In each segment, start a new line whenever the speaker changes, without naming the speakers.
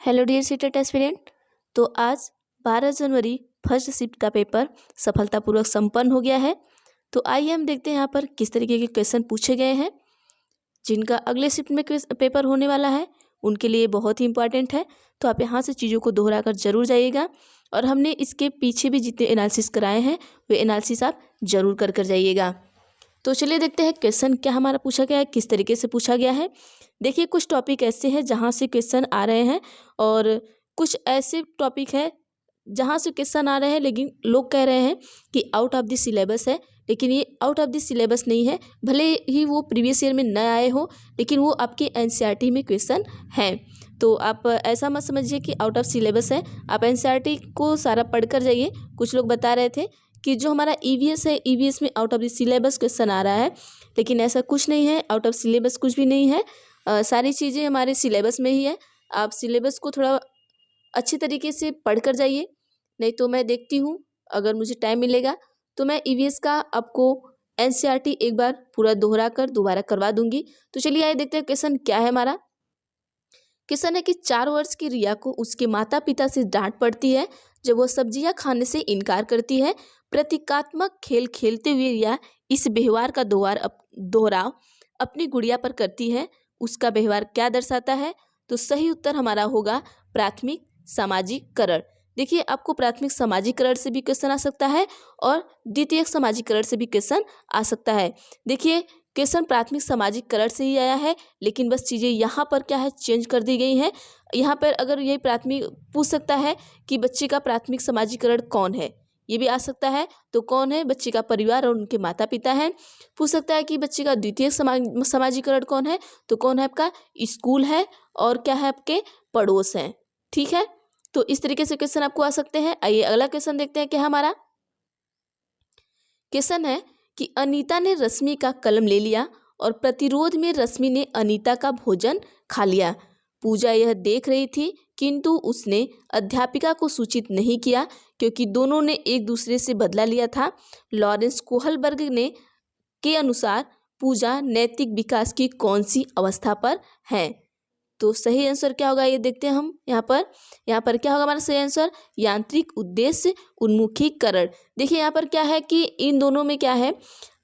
Hello dear CTET aspirant. तो आज 12 जनवरी first shift का पेपर सफलतापूर्वक संपन्न हो गया है। तो आइए हम देखते हैं यहाँ पर किस तरीके के क्वेश्चन पूछे गए हैं। जिनका अगले शिफ्ट में पेपर होने वाला है उनके लिए बहुत ही इंपॉर्टेंट है। तो आप यहाँ से चीज़ों को दोहरा कर जरूर जाइएगा और हमने इसके पीछे भी जितने एनालिसिस कराए हैं वे एनालिसिस आप जरूर कर जाइएगा। तो चलिए देखते हैं क्वेश्चन क्या हमारा पूछा गया है, किस तरीके से पूछा गया है। देखिए कुछ टॉपिक ऐसे हैं जहाँ से क्वेश्चन आ रहे हैं और कुछ ऐसे टॉपिक है जहाँ से क्वेश्चन आ रहे हैं लेकिन लोग कह रहे हैं कि आउट ऑफ द सिलेबस है, लेकिन ये आउट ऑफ द सिलेबस नहीं है। भले ही वो प्रीवियस ईयर में न आए हो लेकिन वो आपके एनसीईआरटी में क्वेश्चन हैं। तो आप ऐसा मत समझिए कि आउट ऑफ सिलेबस है, आप एनसीईआरटी को सारा पढ़ कर जाइए। कुछ लोग बता रहे थे कि जो हमारा ईवीएस है, ईवीएस में out of the syllabus question आ रहा है, लेकिन ऐसा कुछ नहीं है। आउट ऑफ सिलेबस कुछ भी नहीं है। सारी चीज़ें हमारे सिलेबस में ही है। आप सिलेबस को थोड़ा अच्छी तरीके से पढ़ कर जाइए, नहीं तो मैं देखती हूँ अगर मुझे टाइम मिलेगा तो मैं ईवीएस का आपको एनसीईआरटी एक बार पूरा दोहरा कर दोबारा करवा दूंगी। तो चलिए आइए देखते हैं क्वेश्चन क्या है हमारा। क्वेश्चन है कि 4 वर्ष की रिया को उसके माता पिता से डांट पड़ती है जब वह सब्जियां खाने से इनकार करती है। प्रतीकात्मक खेल खेलते हुए रिया इस व्यवहार का दोहराव अपनी गुड़िया पर करती है। उसका व्यवहार क्या दर्शाता है? तो सही उत्तर हमारा होगा प्राथमिक सामाजिकरण। देखिए आपको प्राथमिक सामाजिकरण से भी क्वेश्चन आ सकता है और द्वितीयक सामाजिकरण से भी क्वेश्चन आ सकता है। देखिए क्वेश्चन प्राथमिक सामाजिकरण से ही आया है, लेकिन बस चीज़ें यहाँ पर क्या है चेंज कर दी गई हैं। यहाँ पर अगर यही प्राथमिक पूछ सकता है कि बच्चे का प्राथमिक सामाजिकरण कौन है, ये भी आ सकता है। तो कौन है? बच्चे का परिवार और उनके माता पिता हैं। पूछ सकता है कि बच्चे का द्वितीयक सामाजिकरण कौन है, तो कौन है आपका स्कूल है और क्या है आपके पड़ोस हैं। ठीक है, तो इस तरीके से क्वेश्चन आपको आ सकते हैं। आइए अगला क्वेश्चन देखते हैं क्या हमारा। क्वेश्चन है कि अनीता ने रश्मि का कलम ले लिया और प्रतिरोध में रश्मि ने अनीता का भोजन खा लिया। पूजा यह देख रही थी किंतु उसने अध्यापिका को सूचित नहीं किया क्योंकि दोनों ने एक दूसरे से बदला लिया था। लॉरेंस कोहलबर्ग ने के अनुसार पूजा नैतिक विकास की कौन सी अवस्था पर है? तो सही आंसर क्या होगा ये देखते हैं हम। यहाँ पर क्या होगा हमारा सही आंसर? यांत्रिक उद्देश्य उन्मुखीकरण। देखिए यहाँ पर क्या है कि इन दोनों में क्या है,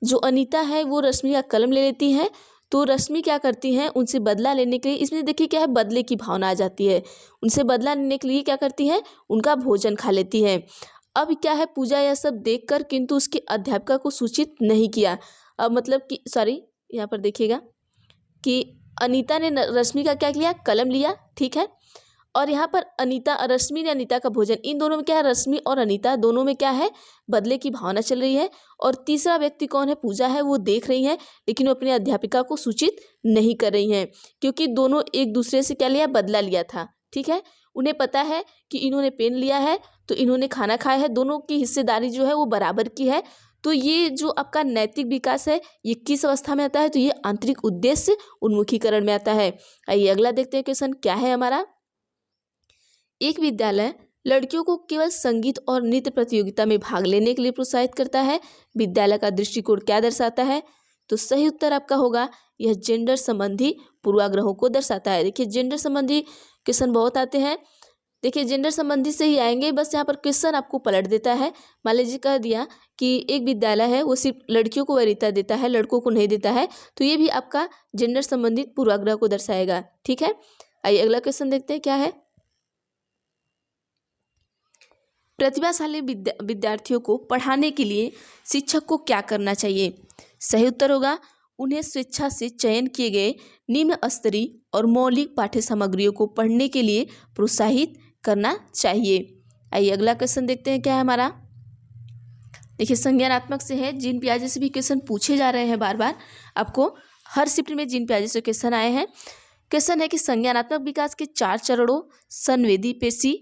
जो अनीता है वो रश्मि का कलम ले लेती है, तो रश्मि क्या करती हैं उनसे बदला लेने के लिए, इसमें देखिए क्या है बदले की भावना आ जाती है। उनसे बदला लेने के लिए क्या करती है, उनका भोजन खा लेती है। अब क्या है, पूजा यह सब देखकर किंतु उसके अध्यापिका को सूचित नहीं किया। अब मतलब कि सॉरी, यहाँ पर देखिएगा कि अनीता ने रश्मि का क्या लिया, कलम लिया, ठीक है। और यहाँ पर रश्मि ने अनीता का भोजन, इन दोनों में क्या है, रश्मि और अनीता दोनों में क्या है, बदले की भावना चल रही है। और तीसरा व्यक्ति कौन है, पूजा है, वो देख रही है लेकिन वो अपने अध्यापिका को सूचित नहीं कर रही हैं क्योंकि दोनों एक दूसरे से क्या लिया, बदला लिया था। ठीक है, उन्हें पता है कि इन्होंने पेन लिया है तो इन्होंने खाना खाया है, दोनों की हिस्सेदारी जो है वो बराबर की है। तो ये जो आपका नैतिक विकास है ये किस अवस्था में आता है, तो ये आंतरिक उद्देश्य उन्मुखीकरण में आता है। आइए अगला देखते हैं क्वेश्चन क्या है हमारा। एक विद्यालय लड़कियों को केवल संगीत और नृत्य प्रतियोगिता में भाग लेने के लिए प्रोत्साहित करता है। विद्यालय का दृष्टिकोण क्या दर्शाता है? तो सही उत्तर आपका होगा यह जेंडर संबंधी पूर्वाग्रहों को दर्शाता है। देखिए जेंडर संबंधी क्वेश्चन बहुत आते हैं। देखिए जेंडर संबंधी से ही आएंगे, बस यहाँ पर क्वेश्चन आपको पलट देता है। मान लीजिए कह दिया कि एक विद्यालय है वो सिर्फ लड़कियों को वरीयता देता है, लड़कों को नहीं देता है, तो ये भी आपका जेंडर संबंधित पूर्वाग्रह को दर्शाएगा। ठीक है, आइए अगला क्वेश्चन देखते हैं क्या है। प्रतिभाशाली विद्यार्थियों को पढ़ाने के लिए शिक्षक को क्या करना चाहिए? सही उत्तर होगा उन्हें स्वेच्छा से चयन किए गए निम्न स्तरीय और मौलिक पाठ्य सामग्रियों को पढ़ने के लिए प्रोत्साहित करना चाहिए। आइए अगला क्वेश्चन देखते हैं क्या है हमारा। देखिए संज्ञानात्मक से है, जीन पियाजे से भी क्वेश्चन पूछे जा रहे हैं बार बार। आपको हर शिफ्ट में जीन पियाजे से क्वेश्चन आए हैं। क्वेश्चन है कि संज्ञानात्मक विकास के 4 चरणों संवेदी पेशी,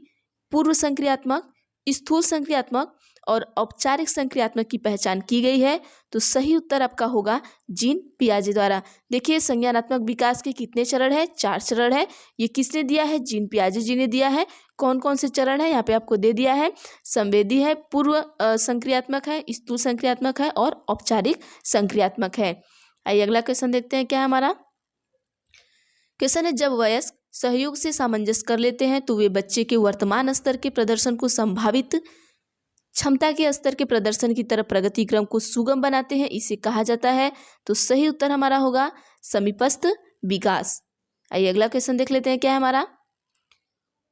पूर्व संक्रियात्मक, स्थूल संक्रियात्मक और औपचारिक संक्रियात्मक की पहचान की गई है। तो सही उत्तर आपका होगा जीन पियाजे द्वारा। देखिए संज्ञानात्मक विकास के कितने चरण है, 4 चरण है। ये किसने दिया है, जीन पियाजे जी ने दिया है। कौन कौन से चरण है यहाँ पे आपको दे दिया है, संवेदी है, पूर्व संक्रियात्मक है, स्थूल संक्रियात्मक है और औपचारिक संक्रियात्मक है। आइए अगला क्वेश्चन देखते हैं क्या है हमारा। क्वेश्चन है जब वयस्क सहयोग से सामंजस्य कर लेते हैं तो वे बच्चे के वर्तमान स्तर के प्रदर्शन को संभावित क्षमता के स्तर के प्रदर्शन की तरफ प्रगति क्रम को सुगम बनाते हैं, इसे कहा जाता है। तो सही उत्तर हमारा होगा समीपस्थ विकास। आइए अगला क्वेश्चन देख लेते हैं, क्या है हमारा।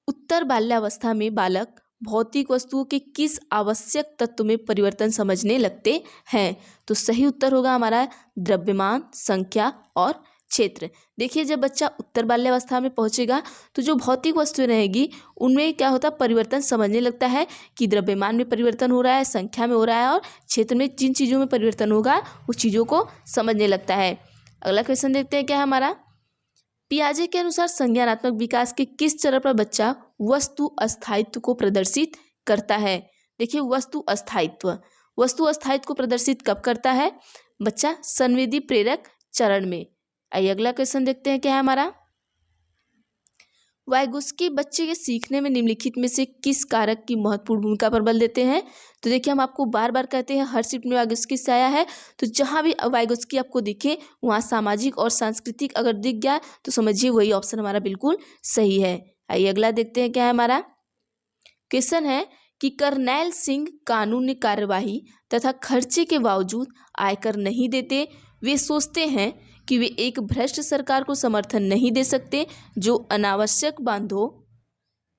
उत्तर बाल्यावस्था में बालक भौतिक वस्तुओं के किस आवश्यक तत्व में परिवर्तन समझने लगते हैं। तो सही उत्तर होगा हमारा द्रव्यमान, संख्या और क्षेत्र। देखिए जब बच्चा उत्तर बाल्यावस्था में पहुंचेगा तो जो भौतिक वस्तुएं रहेगी उनमें क्या होता है, परिवर्तन समझने लगता है कि द्रव्यमान में परिवर्तन हो रहा है, संख्या में हो रहा है और क्षेत्र में जिन चीज़ों में परिवर्तन होगा उस चीज़ों को समझने लगता है। अगला क्वेश्चन देखते हैं, क्या है हमारा। पियाजे के अनुसार संज्ञानात्मक विकास के किस चरण पर बच्चा वस्तु अस्थायित्व को प्रदर्शित करता है। देखिए वस्तु अस्थायित्व को प्रदर्शित कब करता है बच्चा, संवेदी प्रेरक चरण में। आइए अगला क्वेश्चन देखते हैं, क्या है हमारा। वाइगोत्स्की बच्चे के सीखने में निम्नलिखित में से किस कारक की महत्वपूर्ण भूमिका पर बल देते हैं। तो देखिए हम आपको बार बार कहते हैं हर शिफ्ट में वाइगोत्स्की से आया है, तो जहाँ भी वाइगोत्स्की आपको दिखे वहाँ सामाजिक और सांस्कृतिक अगर दिख गया तो समझिए वही ऑप्शन हमारा बिल्कुल सही है। आइए अगला देखते हैं, क्या है हमारा। क्वेश्चन है कि करनैल सिंह कानूनी कार्यवाही तथा खर्चे के बावजूद आयकर नहीं देते। वे सोचते हैं कि वे एक भ्रष्ट सरकार को समर्थन नहीं दे सकते जो अनावश्यक बांधों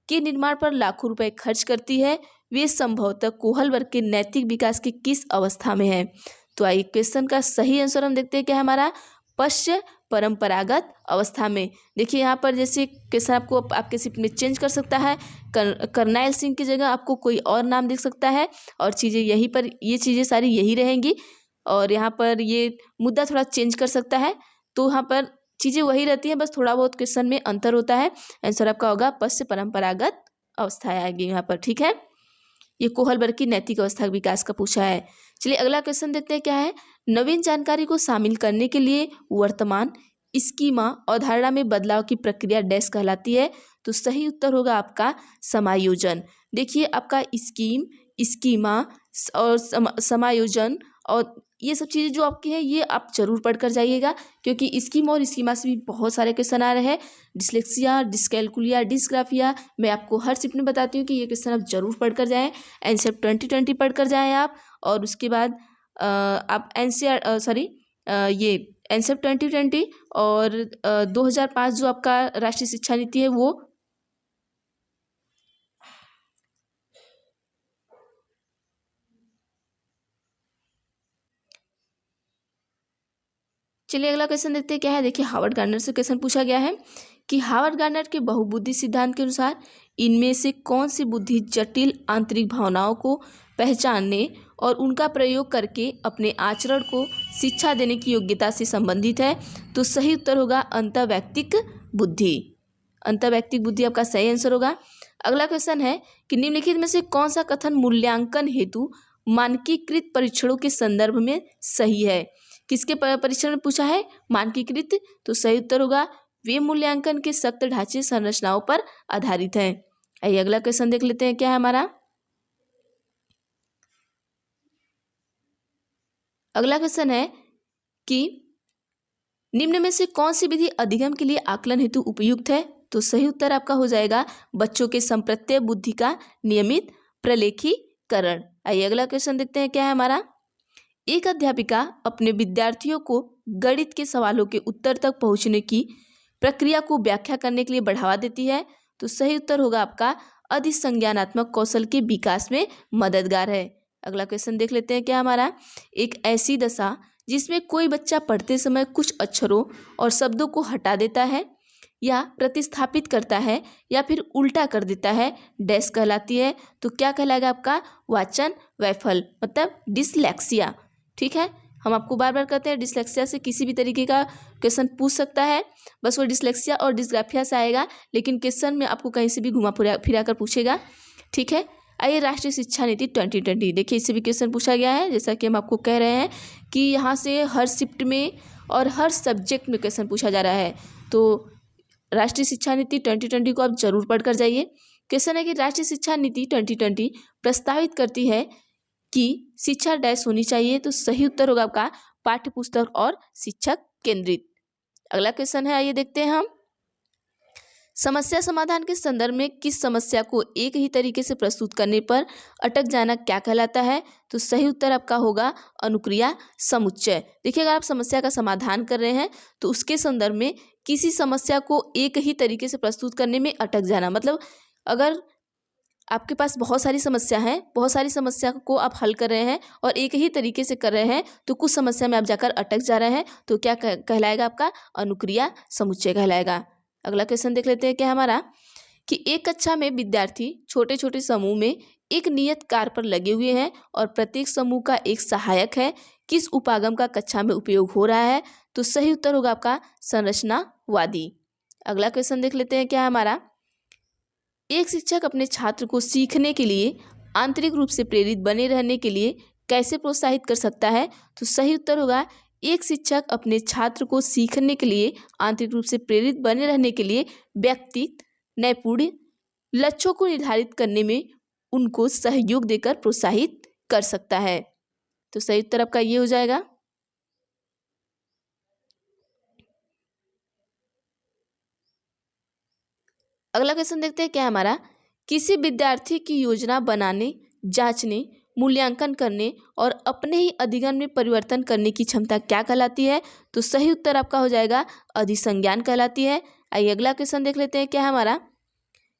के निर्माण पर लाखों रुपए खर्च करती है। वे संभवतः कोहल वर्ग के नैतिक विकास की किस अवस्था में है। तो आइए क्वेश्चन का सही आंसर हम देखते हैं, क्या है हमारा। पश्च परंपरागत अवस्था में। देखिए यहाँ पर जैसे क्वेश्चन आपको आपके शिफ्ट में चेंज कर सकता है, करनैल सिंह की जगह आपको कोई और नाम दिख सकता है और चीज़ें यहीं पर, ये चीज़ें सारी यही रहेंगी और यहाँ पर ये मुद्दा थोड़ा चेंज कर सकता है। तो यहाँ पर चीज़ें वही रहती हैं, बस थोड़ा बहुत क्वेश्चन में अंतर होता है। आंसर आपका होगा पश्च परंपरागत अवस्था आएगी यहाँ पर, ठीक है। ये कोहल वर्ग की नैतिक अवस्था विकास का पूछा है। चलिए अगला क्वेश्चन देखते हैं, क्या है। नवीन जानकारी को शामिल करने के लिए वर्तमान स्कीमा अवधारणा में बदलाव की प्रक्रिया डैश कहलाती है। तो सही उत्तर होगा आपका समायोजन। देखिए आपका स्कीम, स्कीमा और समायोजन और ये सब चीज़ें जो आपकी है ये आप जरूर पढ़ कर जाइएगा, क्योंकि स्कीम और स्कीमा से भी बहुत सारे क्वेश्चन आ रहे हैं। डिस्लेक्सिया, डिस्कैलकुलिया, डिस्ग्राफिया, मैं आपको हर शिफ्ट में बताती हूँ कि ये क्वेश्चन आप जरूर पढ़ कर जाएँ। एनसेप 2020 पढ़ कर जाएँ आप, और उसके बाद आप ये एनसेप 2020 और 2005 जो आपका राष्ट्रीय शिक्षा नीति है वो। चलिए अगला क्वेश्चन देखते हैं, क्या है। देखिए हार्वर्ड गार्डनर से क्वेश्चन पूछा गया है कि हार्वर्ड गार्डनर के बहुबुद्धि सिद्धांत के अनुसार इनमें से कौन सी बुद्धि जटिल आंतरिक भावनाओं को पहचानने और उनका प्रयोग करके अपने आचरण को शिक्षा देने की योग्यता से संबंधित है। तो सही उत्तर होगा अंतर्वैयक्तिक बुद्धि। अंतर्वैयक्तिक बुद्धि आपका सही आंसर होगा। अगला क्वेश्चन है कि निम्नलिखित में से कौन सा कथन मूल्यांकन हेतु मानकीकृत परीक्षणों के संदर्भ में सही है। किसके परीक्षण में पूछा है, मानकीकृत। तो सही उत्तर होगा वे मूल्यांकन के सख्त ढांचे संरचनाओं पर आधारित है। आइए अगला क्वेश्चन देख लेते हैं, क्या है हमारा। अगला क्वेश्चन है कि निम्न में से कौन सी विधि अधिगम के लिए आकलन हेतु उपयुक्त है। तो सही उत्तर आपका हो जाएगा बच्चों के संप्रत्यय बुद्धि का नियमित प्रलेखीकरण। आइए अगला क्वेश्चन देखते हैं, क्या है हमारा। एक अध्यापिका अपने विद्यार्थियों को गणित के सवालों के उत्तर तक पहुंचने की प्रक्रिया को व्याख्या करने के लिए बढ़ावा देती है। तो सही उत्तर होगा आपका अधिसंज्ञानात्मक कौशल के विकास में मददगार है। अगला क्वेश्चन देख लेते हैं, क्या हमारा। एक ऐसी दशा जिसमें कोई बच्चा पढ़ते समय कुछ अक्षरों और शब्दों को हटा देता है या प्रतिस्थापित करता है या फिर उल्टा कर देता है डैश कहलाती है। तो क्या कहलाएगा आपका वाचन वैफल्य, मतलब डिसलेक्सिया, ठीक है। हम आपको बार बार कहते हैं डिसलेक्सिया से किसी भी तरीके का क्वेश्चन पूछ सकता है, बस वो डिसलेक्सिया और डिस्ग्राफिया से आएगा, लेकिन क्वेश्चन में आपको कहीं से भी घुमा फिरा कर पूछेगा, ठीक है। आइए राष्ट्रीय शिक्षा नीति 2020, देखिए इससे भी क्वेश्चन पूछा गया है। जैसा कि हम आपको कह रहे हैं कि यहाँ से हर शिफ्ट में और हर सब्जेक्ट में क्वेश्चन पूछा जा रहा है, तो राष्ट्रीय शिक्षा नीति 2020 को आप जरूर पढ़ कर जाइए। क्वेश्चन है कि राष्ट्रीय शिक्षा नीति 2020 प्रस्तावित करती है कि शिक्षा डैश होनी चाहिए। तो सही उत्तर होगा आपका पाठ्य पुस्तक और शिक्षक केंद्रित। अगला क्वेश्चन है, आइए देखते हैं हम। समस्या समाधान के संदर्भ में किस समस्या को एक ही तरीके से प्रस्तुत करने पर अटक जाना क्या कहलाता है? तो सही उत्तर आपका होगा अनुक्रिया समुच्चय। देखिए, अगर आप समस्या का समाधान कर रहे हैं तो उसके संदर्भ में किसी समस्या को एक ही तरीके से प्रस्तुत करने में अटक जाना, मतलब अगर आपके पास बहुत सारी समस्या है, बहुत सारी समस्या को आप हल कर रहे हैं और एक ही तरीके से कर रहे हैं, तो कुछ समस्या में आप जाकर अटक जा रहे हैं, तो क्या कहलाएगा आपका? अनुक्रिया समुच्चय कहलाएगा। अगला क्वेश्चन देख लेते हैं क्या हमारा, कि एक कक्षा में विद्यार्थी छोटे छोटे समूह में एक नियत कार्य पर लगे हुए हैं और प्रत्येक समूह का एक सहायक है। किस उपागम का कक्षा में उपयोग हो रहा है? तो सही उत्तर होगा आपका संरचनावादी। अगला क्वेश्चन देख लेते हैं क्या हमारा, एक शिक्षक अपने छात्र को सीखने के लिए आंतरिक रूप से प्रेरित बने रहने के लिए कैसे प्रोत्साहित कर सकता है? तो सही उत्तर होगा एक शिक्षक अपने छात्र को सीखने के लिए आंतरिक रूप से प्रेरित बने रहने के लिए व्यक्तिगत नैपुण्य लक्ष्यों को निर्धारित करने में उनको सहयोग देकर प्रोत्साहित कर सकता है। तो सही उत्तर आपका ये हो जाएगा। अगला क्वेश्चन देखते हैं क्या हमारा, किसी विद्यार्थी की योजना बनाने, जांचने, मूल्यांकन करने और अपने ही अधिगम में परिवर्तन करने की क्षमता क्या कहलाती है? तो सही उत्तर आपका हो जाएगा अधिसंज्ञान कहलाती है। आइए अगला क्वेश्चन देख लेते हैं क्या हमारा,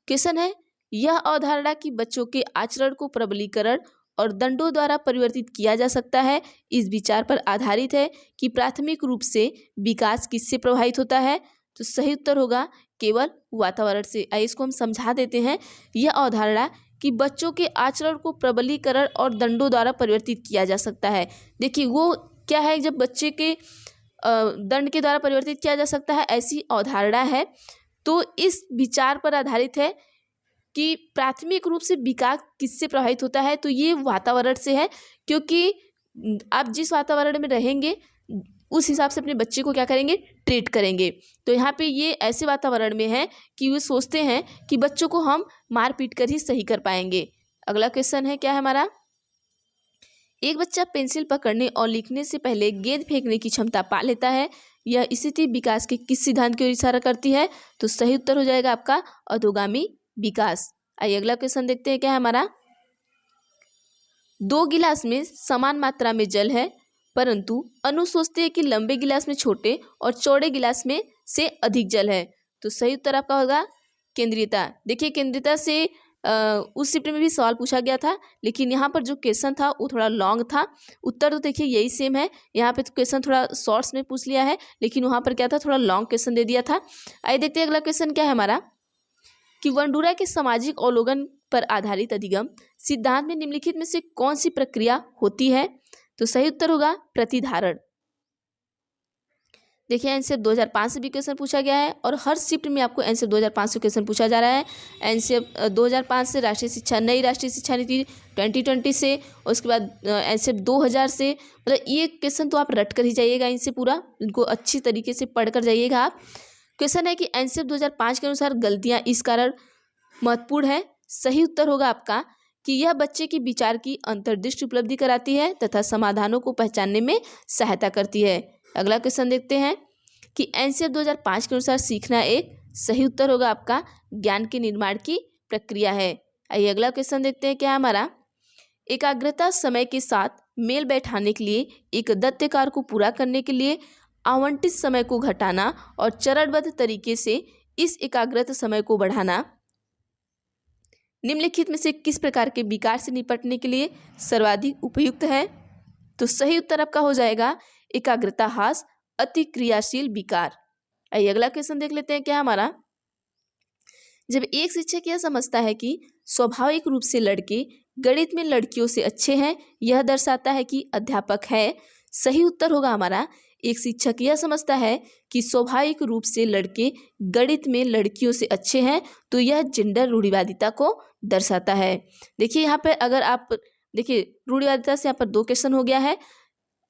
क्वेश्चन है, यह अवधारणा कि बच्चों के आचरण को प्रबलीकरण और दंडों द्वारा परिवर्तित किया जा सकता है इस विचार पर आधारित है कि प्राथमिक रूप से विकास किससे प्रभावित होता है? तो सही उत्तर होगा केवल वातावरण से। आइए इसको हम समझा देते हैं। यह अवधारणा कि बच्चों के आचरण को प्रबलीकरण और दंडों द्वारा परिवर्तित किया जा सकता है, देखिए वो क्या है, जब बच्चे के दंड के द्वारा परिवर्तित किया जा सकता है, ऐसी अवधारणा है। तो इस विचार पर आधारित है कि प्राथमिक रूप से विकास किससे प्रभावित होता है, तो ये वातावरण से है, क्योंकि आप जिस वातावरण में रहेंगे उस हिसाब से अपने बच्चे को क्या करेंगे, ट्रीट करेंगे। तो यहाँ पे ये ऐसे वातावरण में है कि वे सोचते हैं कि बच्चों को हम मार पीट कर ही सही कर पाएंगे। अगला क्वेश्चन है क्या है हमारा, एक बच्चा पेंसिल पकड़ने और लिखने से पहले गेंद फेंकने की क्षमता पा लेता है, यह स्थिति विकास के किस सिद्धांत की ओर इशारा करती है? तो सही उत्तर हो जाएगा आपका अधोगामी विकास। आइए अगला क्वेश्चन देखते हैं क्या है हमारा, दो गिलास में समान मात्रा में जल है परंतु अनु सोचते हैं कि लंबे गिलास में छोटे और चौड़े गिलास में से अधिक जल है। तो सही उत्तर आपका होगा केंद्रीयता। देखिए केंद्रीयता से उस शिफ्ट में भी सवाल पूछा गया था, लेकिन यहाँ पर जो क्वेश्चन था वो थोड़ा लॉन्ग था। उत्तर तो देखिए यही सेम है, यहाँ पे तो क्वेश्चन थोड़ा शॉर्ट्स में पूछ लिया है, लेकिन वहाँ पर क्या था, थोड़ा लॉन्ग क्वेश्चन दे दिया था। आइए देखते हैं अगला क्वेश्चन क्या है हमारा, कि वंडूरा के सामाजिक अवलोकन पर आधारित अधिगम सिद्धांत में निम्नलिखित में से कौन सी प्रक्रिया होती है? तो सही उत्तर होगा प्रतिधारण। देखिए एनसीएफ 2005 से भी क्वेश्चन पूछा गया है और हर शिफ्ट में आपको एनसीएफ 2005 से क्वेश्चन पूछा जा रहा है। एनसीएफ 2005 से राष्ट्रीय शिक्षा, नई राष्ट्रीय शिक्षा नीति 2020 से, और उसके बाद एनसीएफ 2000 से, मतलब ये क्वेश्चन तो आप रट कर ही जाइएगा, इनसे पूरा इनको अच्छी तरीके से पढ़ कर जाइएगा आप। क्वेश्चन है कि एनसीएफ 2005 के अनुसार गलतियाँ इस कारण महत्वपूर्ण है। सही उत्तर होगा आपका कि यह बच्चे की विचार की अंतर्दृष्टि उपलब्धि कराती है तथा समाधानों को पहचानने में सहायता करती है। अगला क्वेश्चन देखते हैं कि एनसीएफ 2005 के अनुसार सीखना एक, सही उत्तर होगा आपका ज्ञान के निर्माण की प्रक्रिया है। आइए अगला क्वेश्चन देखते हैं क्या हमारा, एकाग्रता समय के साथ मेल बैठाने के लिए एक दत्त कार्य को पूरा करने के लिए आवंटित समय को घटाना और चरणबद्ध तरीके से इस एकाग्रता समय को बढ़ाना निम्नलिखित में से किस प्रकार के विकार से निपटने के लिए सर्वाधिक उपयुक्त है? तो सही उत्तर आपका हो जाएगा एकाग्रता ह्रास अति क्रियाशील विकार। आइए अगला क्वेश्चन देख लेते हैं क्या हमारा, जब एक शिक्षक यह समझता है कि स्वाभाविक रूप से लड़के गणित में लड़कियों से अच्छे हैं, यह दर्शाता है कि अध्यापक है। सही उत्तर होगा हमारा, एक शिक्षक यह समझता है कि स्वाभाविक रूप से लड़के गणित में लड़कियों से अच्छे हैं, तो यह जेंडर रूढ़िवादिता को दर्शाता है। देखिए यहाँ पे अगर आप देखिए रूढ़िवादिता से यहाँ पर दो क्वेश्चन हो गया है।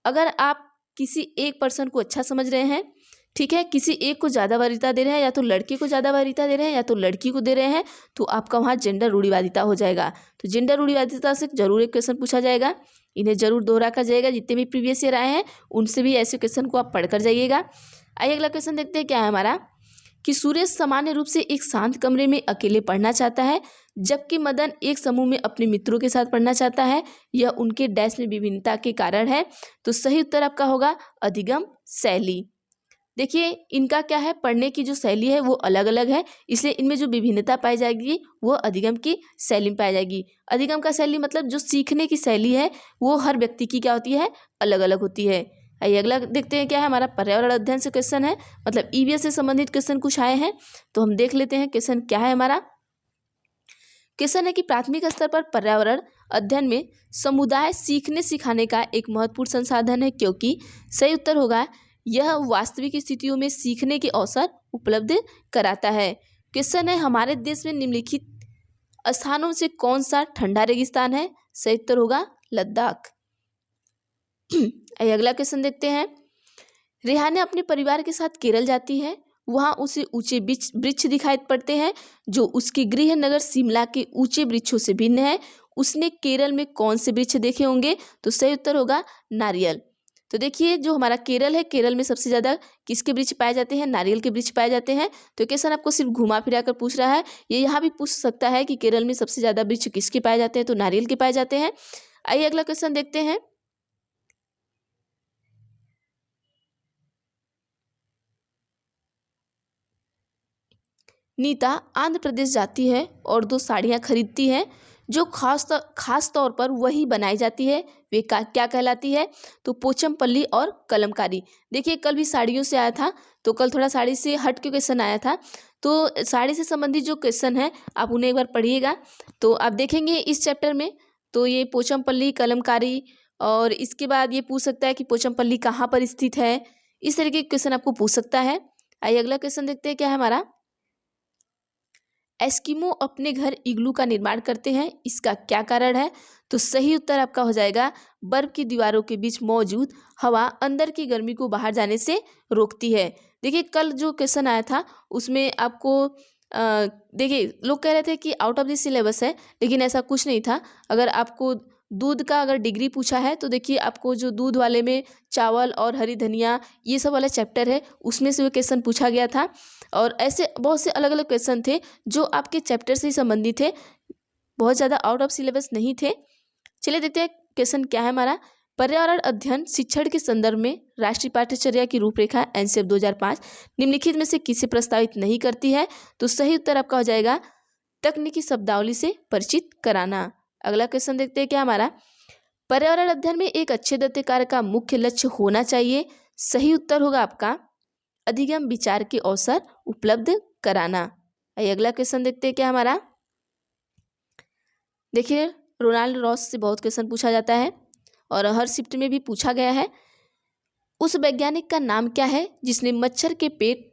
अगर आप किसी एक पर्सन को अच्छा समझ रहे हैं, ठीक है, किसी एक को ज़्यादा वरीयता दे रहे हैं, या तो लड़के को ज़्यादा वरीयता दे रहे हैं या तो लड़की को दे रहे हैं, तो आपका वहाँ जेंडर रूढ़िवादिता हो जाएगा। तो जेंडर रूढ़िवादिता से जरूर एक क्वेश्चन पूछा जाएगा, इन्हें जरूर दोहरा कर जाएगा। जितने भी प्रीवियस ईयर आए हैं उनसे भी ऐसे क्वेश्चन को आप पढ़ कर जाइएगा। आइए अगला क्वेश्चन देखते हैं क्या है हमारा, कि सुरेश सामान्य रूप से एक शांत कमरे में अकेले पढ़ना चाहता है, जबकि मदन एक समूह में अपने मित्रों के साथ पढ़ना चाहता है। यह उनके डैश में विभिन्नता के कारण है। तो सही उत्तर आपका होगा अधिगम शैली। देखिए इनका क्या है, पढ़ने की जो शैली है वो अलग अलग है, इसलिए इनमें जो विभिन्नता पाई जाएगी वो अधिगम की शैली में पाई जाएगी। अधिगम का शैली मतलब जो सीखने की शैली है वो हर व्यक्ति की क्या होती है, अलग अलग होती है। आइए अगला देखते हैं क्या है, हमारा पर्यावरण अध्ययन से क्वेश्चन है, मतलब ईवीएस से संबंधित क्वेश्चन कुछ आए हैं, तो हम देख लेते हैं क्वेश्चन क्या है हमारा। क्वेश्चन है कि प्राथमिक स्तर पर पर्यावरण अध्ययन में समुदाय सीखने सिखाने का एक महत्वपूर्ण संसाधन है, क्योंकि सही उत्तर होगा यह वास्तविक स्थितियों में सीखने के अवसर उपलब्ध कराता है। क्वेश्चन है हमारे देश में निम्नलिखित स्थानों से कौन सा ठंडा रेगिस्तान है, सही उत्तर होगा लद्दाख। अगला क्वेश्चन देखते हैं, रेहाना अपने परिवार के साथ केरल जाती है, वहां उसे ऊंचे वृक्ष दिखाई पड़ते हैं जो उसके गृह नगर शिमला के ऊंचे वृक्षों से भिन्न है। उसने केरल में कौन से वृक्ष देखे होंगे, तो सही उत्तर होगा नारियल। तो देखिए जो हमारा केरल है, केरल में सबसे ज़्यादा किसके वृक्ष पाए जाते हैं, नारियल के वृक्ष पाए जाते हैं। तो क्वेश्चन आपको सिर्फ घुमा फिरा कर पूछ रहा है, ये यहाँ भी पूछ सकता है कि केरल में सबसे ज़्यादा वृक्ष किसके पाए जाते हैं, तो नारियल के पाए जाते हैं। आइए अगला क्वेश्चन देखते हैं। नीता आंध्र प्रदेश जाती है और 2 साड़ियाँ खरीदती है जो खास तौर पर वही बनाई जाती है, वे क्या कहलाती है, तो पोचमपल्ली और कलमकारी। देखिए कल भी साड़ियों से आया था, तो कल थोड़ा साड़ी से हट के क्वेश्चन आया था, तो साड़ी से संबंधित जो क्वेश्चन है आप उन्हें एक बार पढ़िएगा। तो आप देखेंगे इस चैप्टर में, तो ये पोचमपल्ली कलमकारी, और इसके बाद ये पूछ सकता है कि पोचमपल्ली कहाँ पर स्थित है, इस तरीके के क्वेश्चन आपको पूछ सकता है। आइए अगला क्वेश्चन देखते हैं क्या है हमारा। एस्किमो अपने घर इग्लू का निर्माण करते हैं, इसका क्या कारण है, तो सही उत्तर आपका हो जाएगा बर्फ की दीवारों के बीच मौजूद हवा अंदर की गर्मी को बाहर जाने से रोकती है। देखिए कल जो क्वेश्चन आया था उसमें आपको देखिए लोग कह रहे थे कि आउट ऑफ द सिलेबस है, लेकिन ऐसा कुछ नहीं था। अगर आपको दूध का अगर डिग्री पूछा है तो देखिए आपको जो दूध वाले में चावल और हरी धनिया ये सब वाला चैप्टर है उसमें से वो क्वेश्चन पूछा गया था, और ऐसे बहुत से अलग अलग क्वेश्चन थे जो आपके चैप्टर से ही संबंधित थे, बहुत ज़्यादा आउट ऑफ सिलेबस नहीं थे। चलिए देखते हैं क्वेश्चन क्या है हमारा। पर्यावरण अध्ययन शिक्षण के संदर्भ में राष्ट्रीय पाठ्यचर्या की रूपरेखा एनसीएफ 2005 निम्नलिखित में से किसे प्रस्तावित नहीं करती है, तो सही उत्तर आपका हो जाएगा तकनीकी शब्दावली से परिचित कराना। अगला क्वेश्चन देखते हैं क्या हमारा। पर्यावरण अध्ययन में एक अच्छे दत्त कार्य का मुख्य लक्ष्य होना चाहिए, सही उत्तर होगा आपका अधिगम विचार के अवसर उपलब्ध कराना। आइए अगला क्वेश्चन देखते हैं क्या हमारा। देखिए रोनाल्ड रॉस से बहुत क्वेश्चन पूछा जाता है और हर शिफ्ट में भी पूछा गया है। उस वैज्ञानिक का नाम क्या है जिसने मच्छर के पेट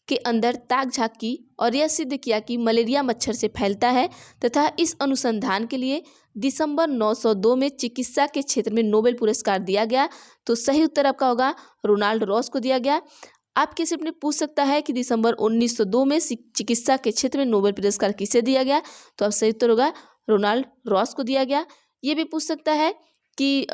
के अंदर ताक झांकी और यह सिद्ध किया कि मलेरिया मच्छर से फैलता है तथा इस अनुसंधान के लिए दिसंबर 1902 में चिकित्सा के क्षेत्र में नोबेल पुरस्कार दिया गया, तो सही उत्तर आपका होगा रोनाल्ड रॉस को दिया गया। आपके सिर्फ ने पूछ सकता है कि दिसंबर 1902 में चिकित्सा के क्षेत्र में नोबेल पुरस्कार किसे दिया गया, तो अब सही उत्तर होगा रोनाल्ड रॉस को दिया गया। ये भी पूछ सकता है कि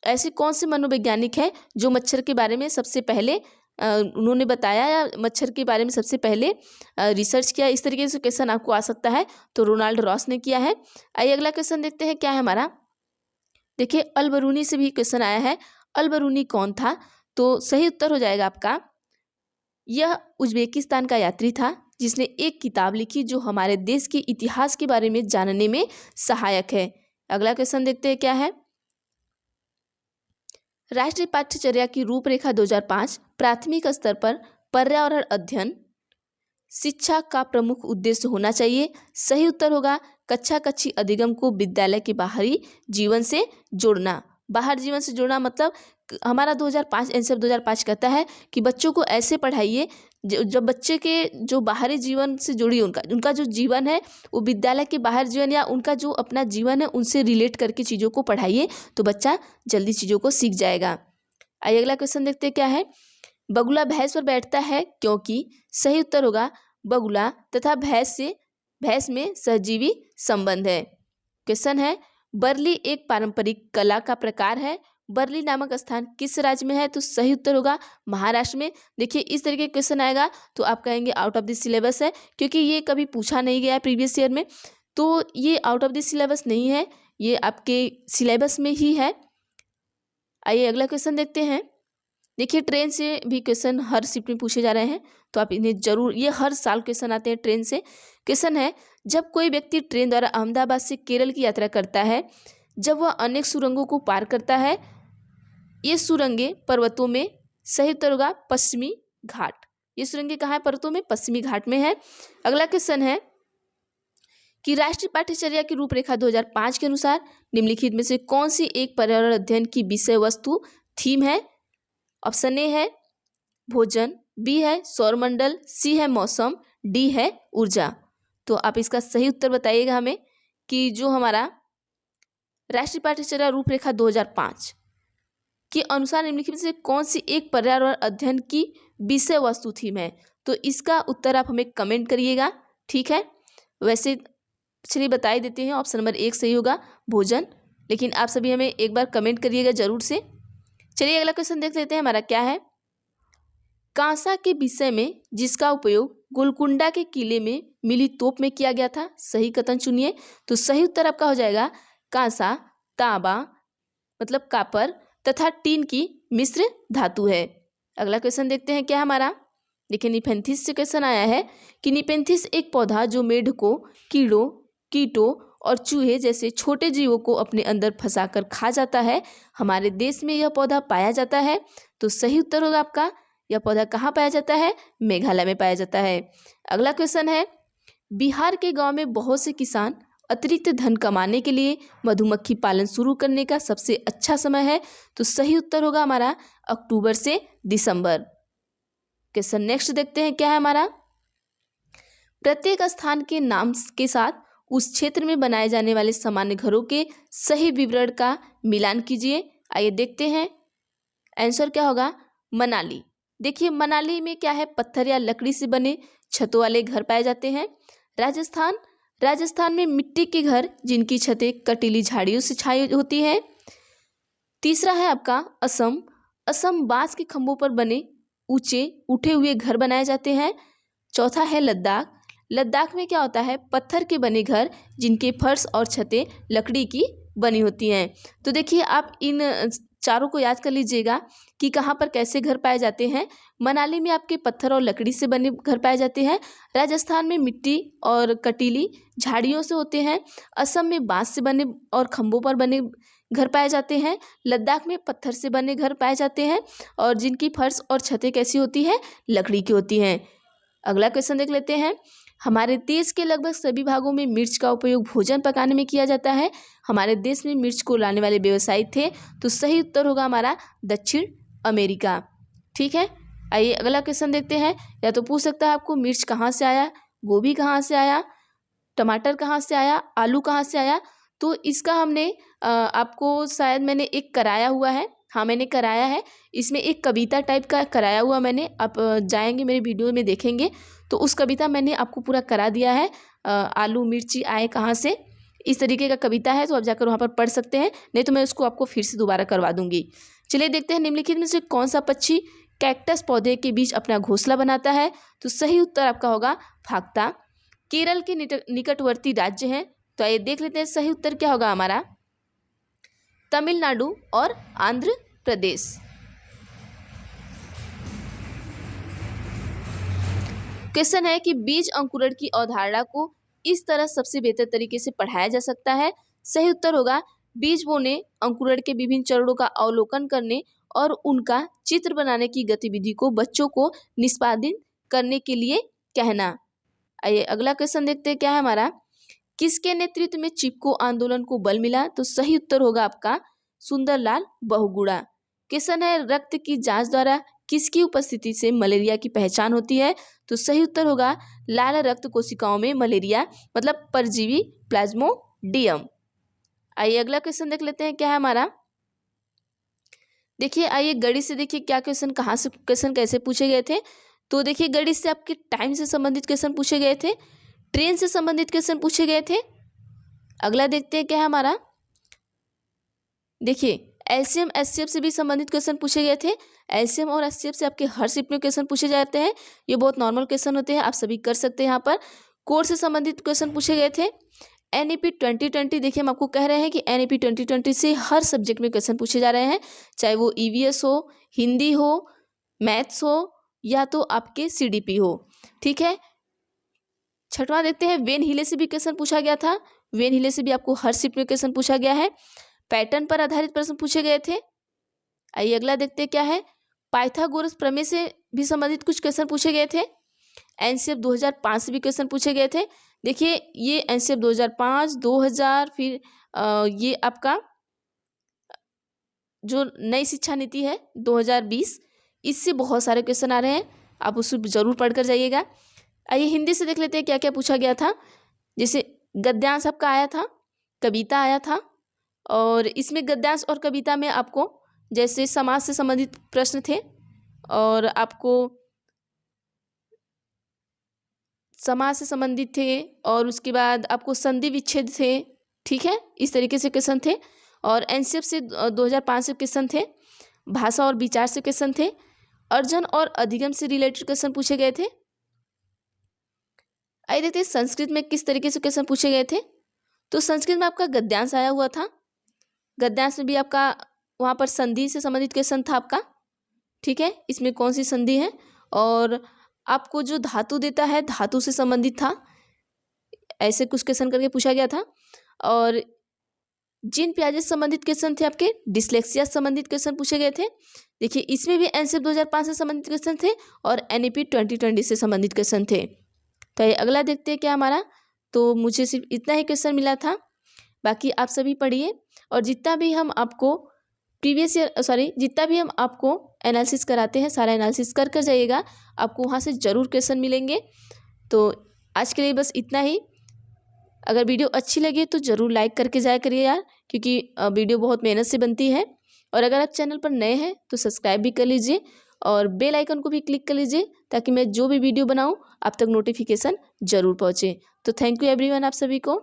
ऐसे कौन से मनोवैज्ञानिक हैं जो मच्छर के बारे में सबसे पहले उन्होंने बताया या मच्छर के बारे में सबसे पहले रिसर्च किया, इस तरीके से क्वेश्चन आपको आ सकता है, तो रोनाल्ड रॉस ने किया है। आइए अगला क्वेश्चन देखते हैं क्या है हमारा। देखिए अल-बरूनी से भी क्वेश्चन आया है, अल-बरूनी कौन था, तो सही उत्तर हो जाएगा आपका यह उज्बेकिस्तान का यात्री था जिसने एक किताब लिखी जो हमारे देश के इतिहास के बारे में जानने में सहायक है। अगला क्वेश्चन देखते हैं क्या है। राष्ट्रीय पाठ्यचर्या की रूपरेखा 2005 प्राथमिक स्तर पर पर्यावरण अध्ययन शिक्षा का प्रमुख उद्देश्य होना चाहिए, सही उत्तर होगा कक्षा कक्षी अधिगम को विद्यालय के बाहरी जीवन से जोड़ना। बाहर जीवन से जोड़ना मतलब हमारा 2005 एनसीएफ 2005 कहता है कि बच्चों को ऐसे पढ़ाइए जब बच्चे के जो बाहरी जीवन से जुड़ी उनका जो जीवन है वो विद्यालय के बाहर जीवन या उनका जो अपना जीवन है उनसे रिलेट करके चीज़ों को पढ़ाइए, तो बच्चा जल्दी चीज़ों को सीख जाएगा। आइए अगला क्वेश्चन देखते हैं क्या है। बगुला भैंस पर बैठता है क्योंकि, सही उत्तर होगा बगुला तथा भैंस में सहजीवी संबंध है। क्वेश्चन है बरली एक पारंपरिक कला का प्रकार है, बर्ली नामक स्थान किस राज्य में है? तो सही उत्तर होगा महाराष्ट्र में। देखिए इस तरीके का क्वेश्चन आएगा तो आप कहेंगे आउट ऑफ द सिलेबस है, क्योंकि ये कभी पूछा नहीं गया है प्रीवियस ईयर में, तो ये आउट ऑफ द सिलेबस नहीं है, ये आपके सिलेबस में ही है। आइए अगला क्वेश्चन देखते हैं। देखिए ट्रेन से भी क्वेश्चन हर शिफ्ट में पूछे जा रहे हैं, तो आप इन्हें जरूर, ये हर साल क्वेश्चन आते हैं ट्रेन से। क्वेश्चन है, जब कोई व्यक्ति ट्रेन द्वारा अहमदाबाद से केरल की यात्रा करता है, जब वह अनेक सुरंगों को पार करता है, ये सुरंगें पर्वतों में, सही उत्तर होगा पश्चिमी घाट। ये सुरंगें कहाँ है? पर्वतों में, पश्चिमी घाट में है। अगला क्वेश्चन है कि राष्ट्रीय पाठ्यचर्या की रूपरेखा 2005 के अनुसार निम्नलिखित में से कौन सी एक पर्यावरण अध्ययन की विषय वस्तु थीम है? ऑप्शन ए है भोजन, बी है सौरमंडल, सी है मौसम, डी है ऊर्जा। तो आप इसका सही उत्तर बताइएगा हमें कि जो हमारा राष्ट्रीय पाठ्यचर्या रूपरेखा 2005 के अनुसार निम्नलिखित में से कौन सी एक पर्यावरण अध्ययन की विषय वस्तु थीम है? तो इसका उत्तर आप हमें कमेंट करिएगा, ठीक है। वैसे चलिए बता ही देते हैं, ऑप्शन नंबर 1 सही होगा भोजन, लेकिन आप सभी हमें एक बार कमेंट करिएगा जरूर से। चलिए अगला क्वेश्चन देख लेते हैं, हमारा क्या है। कांसा के विषय में जिसका उपयोग गोलकुंडा के किले में मिली तोप में किया गया था, सही कथन चुनिए। तो सही उत्तर आपका हो जाएगा कांसा तांबा मतलब कापर तथा टीन की मिश्र धातु है। अगला क्वेश्चन देखते हैं क्या हमारा। देखिए निपेंथिस से क्वेश्चन आया है कि निपेंथिस एक पौधा जो मेढकों, कीड़ों, कीटों और चूहे जैसे छोटे जीवों को अपने अंदर फंसाकर खा जाता है, हमारे देश में यह पौधा पाया जाता है। तो सही उत्तर होगा आपका, यह पौधा कहाँ पाया जाता है? मेघालय में पाया जाता है। अगला क्वेश्चन है, बिहार के गांव में बहुत से किसान अतिरिक्त धन कमाने के लिए मधुमक्खी पालन शुरू करने का सबसे अच्छा समय है। तो सही उत्तर होगा हमारा अक्टूबर से दिसंबर। क्वेश्चन नेक्स्ट देखते हैं क्या है हमारा। प्रत्येक स्थान के नाम के साथ उस क्षेत्र में बनाए जाने वाले सामान्य घरों के सही विवरण का मिलान कीजिए। आइए देखते हैं आंसर क्या होगा। मनाली, देखिए मनाली में क्या है, पत्थर या लकड़ी से बने छतों वाले घर पाए जाते हैं। राजस्थान, राजस्थान में मिट्टी के घर जिनकी छतें कटीली झाड़ियों से छाई होती है। तीसरा है आपका असम, असम बांस के खंभों पर बने ऊंचे उठे हुए घर बनाए जाते हैं। चौथा है लद्दाख, लद्दाख में क्या होता है, पत्थर के बने घर जिनके फर्श और छतें लकड़ी की बनी होती हैं। तो देखिए आप इन चारों को याद कर लीजिएगा कि कहाँ पर कैसे घर पाए जाते हैं। मनाली में आपके पत्थर और लकड़ी से बने घर पाए जाते हैं। राजस्थान में मिट्टी और कटीली झाड़ियों से होते हैं। असम में बांस से बने और खंभों पर बने घर पाए जाते हैं। लद्दाख में पत्थर से बने घर पाए जाते हैं और जिनकी फर्श और छतें कैसी होती हैं, लकड़ी की होती हैं। अगला क्वेश्चन देख लेते हैं। हमारे देश के लगभग सभी भागों में मिर्च का उपयोग भोजन पकाने में किया जाता है। हमारे देश में मिर्च को लाने वाले व्यवसायी थे। तो सही उत्तर होगा हमारा दक्षिण अमेरिका, ठीक है। आइए अगला क्वेश्चन देखते हैं। या तो पूछ सकता है आपको मिर्च कहाँ से आया, गोभी कहाँ से आया, टमाटर कहाँ से आया, आलू कहाँ से आया। तो इसका हमने आपको शायद मैंने एक कराया हुआ है, हाँ मैंने कराया है, इसमें एक कविता टाइप का कराया हुआ मैंने, आप जाएंगे मेरे वीडियो में देखेंगे तो उस कविता मैंने आपको पूरा करा दिया है। आलू मिर्ची आए कहाँ से, इस तरीके का कविता है, तो आप जाकर वहाँ पर पढ़ सकते हैं, नहीं तो मैं उसको आपको फिर से दोबारा करवा दूंगी। चलिए देखते हैं निम्नलिखित में से कौन सा पक्षी कैक्टस पौधे के बीच अपना घोंसला बनाता है। तो सही उत्तर आपका होगा फाख्ता। केरल के निकटवर्ती राज्य हैं, तो आइए देख लेते हैं सही उत्तर क्या होगा हमारा, तमिलनाडु और आंध्र प्रदेश। क्वेश्चन है कि बीज अंकुरण की अवधारणा को इस तरह सबसे बेहतर तरीके से पढ़ाया जा सकता है। सही उत्तर होगा बीज बोने, अंकुरण के विभिन्न चरणों का अवलोकन करने और उनका चित्र बनाने की गतिविधि को बच्चों को निष्पादित करने के लिए कहना। आइए अगला क्वेश्चन देखते हैं क्या है हमारा। किसके नेतृत्व में चिपको आंदोलन को बल मिला। तो सही उत्तर होगा आपका सुंदरलाल बहुगुणा। क्वेश्चन है रक्त की जांच द्वारा किसकी उपस्थिति से मलेरिया की पहचान होती है। तो सही उत्तर होगा लाल रक्त कोशिकाओं में मलेरिया मतलब परजीवी प्लाज्मोडियम। आइए अगला क्वेश्चन देख लेते हैं क्या है हमारा। देखिए आइए गणित से देखिए क्या क्वेश्चन, कहाँ से क्वेश्चन कैसे पूछे गए थे। तो देखिए गणित से आपके टाइम से संबंधित क्वेश्चन पूछे गए थे, ट्रेन से संबंधित क्वेश्चन पूछे गए थे। अगला देखते हैं क्या है हमारा। देखिए LCM SCF से भी संबंधित क्वेश्चन पूछे गए थे। LCM और SCF से आपके हर शिफ्ट में क्वेश्चन पूछे जाते हैं। ये बहुत नॉर्मल क्वेश्चन होते हैं, आप सभी कर सकते हैं। यहाँ पर कोर से संबंधित क्वेश्चन पूछे गए थे। NEP 2020 देखिए हम आपको कह रहे हैं कि NEP 2020 से हर सब्जेक्ट में क्वेश्चन पूछे जा रहे हैं, चाहे वो EVS हो, हिंदी हो, मैथ्स हो या तो आपके CDP हो। ठीक है, छठवां देखते हैं, वेन हिले से भी क्वेश्चन पूछा गया था। वेन हिले से भी आपको हर शिफ्ट में क्वेश्चन पूछा गया है। पैटर्न पर आधारित प्रश्न पूछे गए थे। आइए अगला देखते हैं क्या है, पाइथागोरस प्रमेय से भी संबंधित कुछ क्वेश्चन पूछे गए थे। NCF 2005 से भी क्वेश्चन पूछे गए थे। देखिए ये NCF 2005, 2000, फिर ये आपका जो नई शिक्षा नीति है 2020, इससे बहुत सारे क्वेश्चन आ रहे हैं, आप उसे जरूर पढ़कर जाइएगा। आइए हिंदी से देख लेते हैं क्या क्या पूछा गया था। जैसे गद्यांश आपका आया था, कविता आया था, और इसमें गद्यांश और कविता में आपको जैसे समाज से संबंधित प्रश्न थे, और आपको समाज से संबंधित थे, और उसके बाद आपको संधि विच्छेद थे। ठीक है, इस तरीके से क्वेश्चन थे। और NCF से 2005 से क्वेश्चन थे। भाषा और विचार से क्वेश्चन थे। अर्जन और अधिगम से रिलेटेड क्वेश्चन पूछे गए थे। आइए देखते हैं संस्कृत में किस तरीके से क्वेश्चन पूछे गए थे। तो संस्कृत में आपका गद्यांश आया हुआ था। गद्यांश में भी आपका वहाँ पर संधि से संबंधित क्वेश्चन था आपका। ठीक है, इसमें कौन सी संधि है, और आपको जो धातु देता है धातु से संबंधित था, ऐसे कुछ क्वेश्चन करके पूछा गया था। और जिन प्याजे से संबंधित क्वेश्चन थे आपके, डिसलेक्सिया से संबंधित क्वेश्चन पूछे गए थे। देखिए इसमें भी NCF 2005 से संबंधित क्वेश्चन थे और NEP 2020 से संबंधित क्वेश्चन थे। तो ये अगला देखते हैं क्या हमारा। तो मुझे सिर्फ इतना ही क्वेश्चन मिला था, बाकी आप सभी पढ़िए, और जितना भी हम आपको जितना भी हम आपको एनालिसिस कराते हैं, सारा एनालिसिस कर जाइएगा, आपको वहाँ से ज़रूर क्वेश्चन मिलेंगे। तो आज के लिए बस इतना ही। अगर वीडियो अच्छी लगे तो ज़रूर लाइक करके जाया करिए यार, क्योंकि वीडियो बहुत मेहनत से बनती है। और अगर आप चैनल पर नए हैं तो सब्सक्राइब भी कर लीजिए, और बेल आइकन को भी क्लिक कर लीजिए, ताकि मैं जो भी वीडियो बनाऊँ आप तक नोटिफिकेशन ज़रूर पहुँचे। तो थैंक यू एवरीवन, आप सभी को।